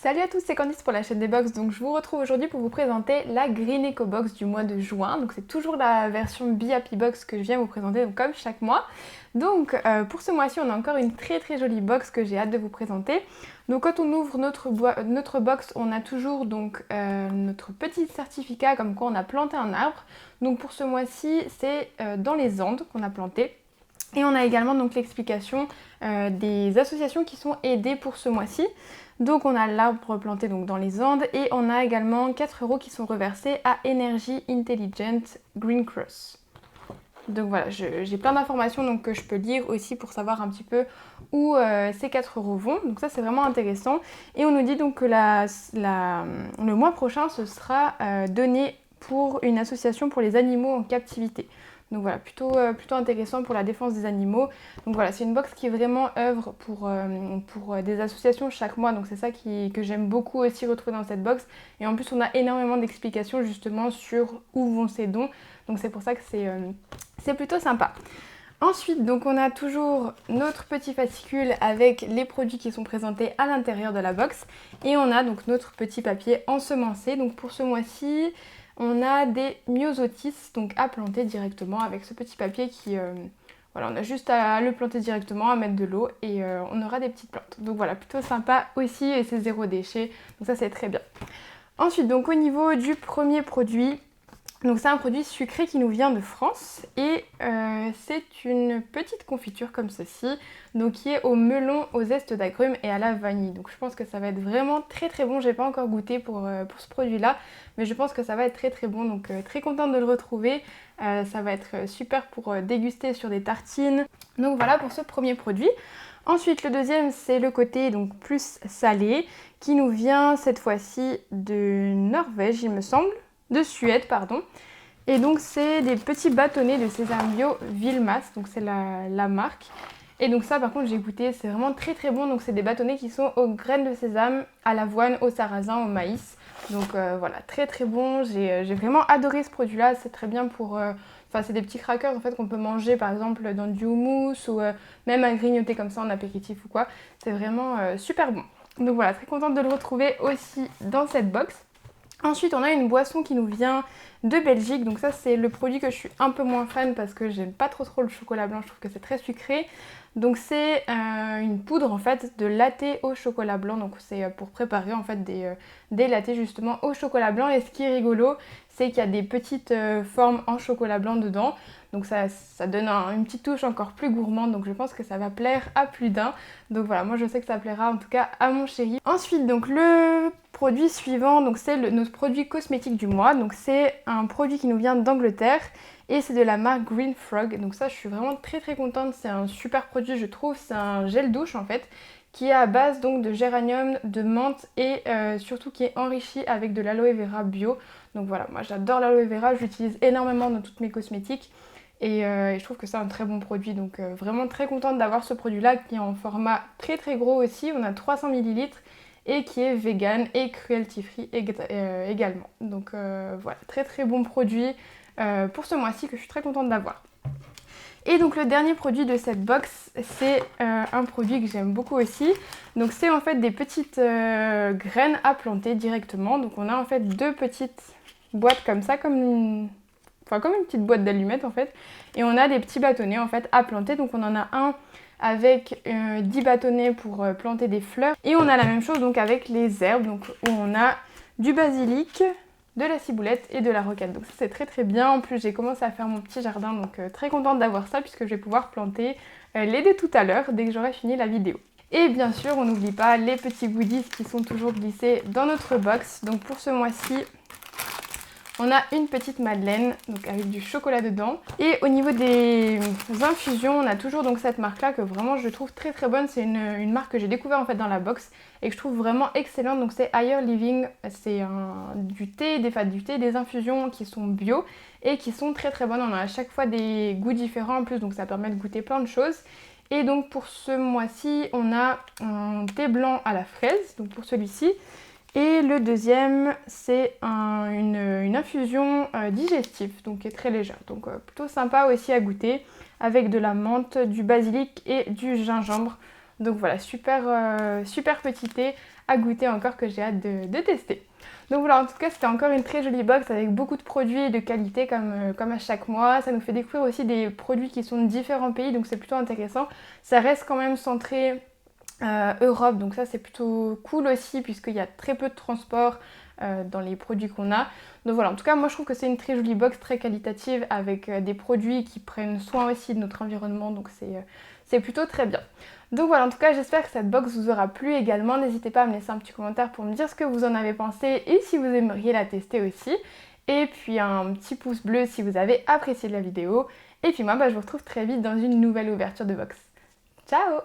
Salut à tous, c'est Candice pour la chaîne des box. Donc je vous retrouve aujourd'hui pour vous présenter la Green Eco Box du mois de juin. Donc c'est toujours la version Be Happy Box que je viens vous présenter, donc comme chaque mois. Donc pour ce mois-ci, on a encore une très jolie box que j'ai hâte de vous présenter. Donc quand on ouvre notre box, on a toujours donc notre petit certificat comme quoi on a planté un arbre. Donc pour ce mois-ci, c'est dans les Andes qu'on a planté. Et on a également donc l'explication des associations qui sont aidées pour ce mois-ci. Donc on a l'arbre planté donc dans les Andes et on a également 4 € qui sont reversés à Energy Intelligent Green Cross. Donc voilà, j'ai plein d'informations donc, que je peux lire aussi pour savoir un petit peu où ces 4 € vont. Donc ça c'est vraiment intéressant. Et on nous dit donc que le mois prochain ce sera donné pour une association pour les animaux en captivité. Donc voilà, plutôt intéressant pour la défense des animaux. Donc voilà, c'est une box qui vraiment œuvre pour des associations chaque mois. Donc c'est ça que j'aime beaucoup aussi retrouver dans cette box. Et en plus, on a énormément d'explications justement sur où vont ces dons. Donc c'est pour ça que c'est plutôt sympa. Ensuite, donc on a toujours notre petit fascicule avec les produits qui sont présentés à l'intérieur de la box. Et on a donc notre petit papier ensemencé. Donc pour ce mois-ci, on a des myosotis donc à planter directement avec ce petit papier qui... voilà, on a juste à le planter directement, à mettre de l'eau et on aura des petites plantes. Donc voilà, plutôt sympa aussi et c'est zéro déchet. Donc ça c'est très bien. Ensuite, donc au niveau du premier produit, donc c'est un produit sucré qui nous vient de France et c'est une petite confiture comme ceci, donc qui est au melon, au zeste d'agrumes et à la vanille. Donc je pense que ça va être vraiment très bon. J'ai pas encore goûté pour ce produit-là, mais je pense que ça va être très bon. Donc très contente de le retrouver. Ça va être super pour déguster sur des tartines. Donc voilà pour ce premier produit. Ensuite, le deuxième, c'est le côté donc plus salé qui nous vient cette fois-ci de Norvège, il me semble. De Suède, pardon. Et donc c'est des petits bâtonnets de sésame bio Vilmas, donc c'est la marque. Et donc ça par contre j'ai goûté, c'est vraiment très bon. Donc c'est des bâtonnets qui sont aux graines de sésame, à l'avoine, au sarrasin, au maïs. Donc voilà, très bon. J'ai vraiment adoré ce produit là, c'est très bien pour... Enfin c'est des petits crackers en fait qu'on peut manger par exemple dans du houmous ou même à grignoter comme ça en apéritif ou quoi. C'est vraiment super bon. Donc voilà, très contente de le retrouver aussi dans cette box. Ensuite, on a une boisson qui nous vient de Belgique. Donc ça, c'est le produit que je suis un peu moins fan parce que j'aime pas trop le chocolat blanc. Je trouve que c'est très sucré. Donc c'est une poudre en fait de latte au chocolat blanc. Donc c'est pour préparer en fait des lattés justement au chocolat blanc. Et ce qui est rigolo, c'est qu'il y a des petites formes en chocolat blanc dedans. Donc ça donne une petite touche encore plus gourmande. Donc je pense que ça va plaire à plus d'un. Donc voilà, moi je sais que ça plaira en tout cas à mon chéri. Ensuite, donc le produit suivant, donc c'est notre produit cosmétique du mois. Donc c'est un produit qui nous vient d'Angleterre et c'est de la marque Green Frog. Donc ça je suis vraiment très contente, c'est un super produit je trouve. C'est un gel douche en fait qui est à base donc de géranium, de menthe et surtout qui est enrichi avec de l'aloe vera bio. Donc voilà, moi j'adore l'aloe vera, j'utilise énormément dans toutes mes cosmétiques. Et je trouve que c'est un très bon produit, donc vraiment très contente d'avoir ce produit-là qui est en format très gros aussi. On a 300 ml et qui est vegan et cruelty free également. Donc voilà, très bon produit pour ce mois-ci que je suis très contente d'avoir. Et donc le dernier produit de cette box, c'est un produit que j'aime beaucoup aussi. Donc c'est en fait des petites graines à planter directement. Donc on a en fait deux petites boîtes comme ça, comme une petite boîte d'allumettes en fait. Et on a des petits bâtonnets en fait à planter. Donc on en a un avec 10 bâtonnets pour planter des fleurs. Et on a la même chose donc avec les herbes, donc où on a du basilic, de la ciboulette et de la roquette. Donc ça c'est très bien. En plus j'ai commencé à faire mon petit jardin, donc très contente d'avoir ça puisque je vais pouvoir planter les dès tout à l'heure dès que j'aurai fini la vidéo. Et bien sûr on n'oublie pas les petits goodies qui sont toujours glissés dans notre box. Donc pour ce mois-ci, on a une petite madeleine donc avec du chocolat dedans. Et au niveau des infusions, on a toujours donc cette marque-là que vraiment je trouve très bonne. C'est une marque que j'ai découvert en fait dans la box et que je trouve vraiment excellente. Donc c'est Higher Living, c'est du thé, des infusions qui sont bio et qui sont très bonnes. On a à chaque fois des goûts différents en plus, donc ça permet de goûter plein de choses. Et donc pour ce mois-ci, on a un thé blanc à la fraise, donc pour celui-ci. Et le deuxième, c'est une infusion digestive, donc qui est très légère. Donc plutôt sympa aussi à goûter, avec de la menthe, du basilic et du gingembre. Donc voilà, super petit thé à goûter encore que j'ai hâte de tester. Donc voilà, en tout cas c'était encore une très jolie box avec beaucoup de produits de qualité comme à chaque mois. Ça nous fait découvrir aussi des produits qui sont de différents pays, donc c'est plutôt intéressant. Ça reste quand même centré Europe, donc ça c'est plutôt cool aussi puisqu'il y a très peu de transport dans les produits qu'on a. Donc voilà, en tout cas moi je trouve que c'est une très jolie box, très qualitative avec des produits qui prennent soin aussi de notre environnement, donc c'est plutôt très bien. Donc voilà, en tout cas j'espère que cette box vous aura plu également. N'hésitez pas à me laisser un petit commentaire pour me dire ce que vous en avez pensé et si vous aimeriez la tester aussi. Et puis un petit pouce bleu si vous avez apprécié la vidéo. Et puis moi je vous retrouve très vite dans une nouvelle ouverture de box. Ciao!